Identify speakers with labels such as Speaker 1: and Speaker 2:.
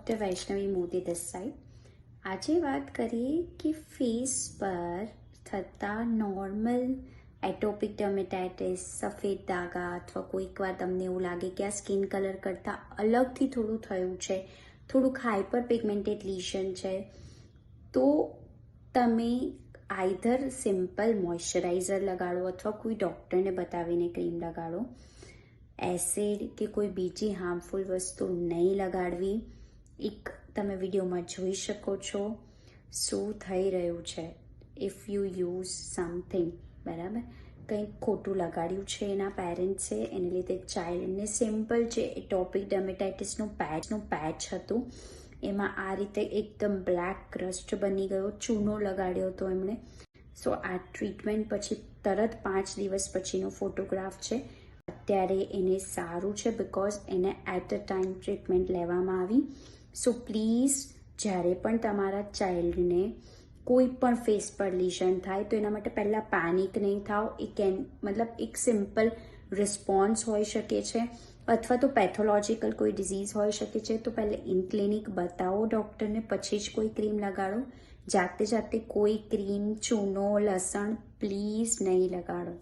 Speaker 1: Doctor Vaishnavi Modi this side. આજે વાત કરીએ કે ફેસ પર થતા નોર્મલ એટોપિક ડર્મેટાઇટિસ, સફેદ દાગા અથવા કોઈક વાર તમને એવું લાગે કે આ સ્કિન કલર કરતાં અલગથી થોડું થયું છે, થોડુંક હાઇપર પિગમેન્ટેડ લીશન છે, તો તમે આઈધર સિમ્પલ મોઇશ્ચરાઇઝર લગાડો અથવા કોઈ ડૉક્ટરને બતાવીને ક્રીમ લગાડો. એસિડ કે કોઈ બીજી હાર્મફુલ વસ્તુ નહીં લગાડવી. એક તમે વિડીયોમાં જોઈ શકો છો શું થઈ રહ્યું છે. ઇફ યુ યુઝ સમથિંગ, બરાબર, કંઈક ખોટું લગાડ્યું છે એના પેરેન્ટ્સે, એને લીધે ચાઇલ્ડને સિમ્પલ છે એટોપિક ડર્મેટાઇટિસનું પેચ હતું, એમાં આ રીતે એકદમ બ્લેક ક્રસ્ટ બની ગયો, ચૂનો લગાડ્યો હતો એમણે. સો આ ટ્રીટમેન્ટ પછી તરત 5 દિવસ પછીનો ફોટોગ્રાફ છે. અત્યારે એને સારું છે બિકોઝ એને એટ અ ટાઈમ ટ્રીટમેન્ટ લેવામાં આવી. સો પ્લીઝ જ્યારે પણ તમારા ચાઇલ્ડને કોઈ પણ ફેસ પર લીશન થાય તો એના માટે પહેલાં પેનિક નહીં થાવ. એક સિમ્પલ રિસ્પોન્સ હોઈ શકે છે અથવા તો પેથોલોજીકલ કોઈ ડિઝીઝ હોઈ શકે છે. તો પહેલાં ઇન ક્લિનિક બતાવો ડૉક્ટરને, પછી જ કોઈ ક્રીમ લગાડો. જાતે કોઈ ક્રીમ, ચૂનો, લસણ પ્લીઝ નહીં લગાડો.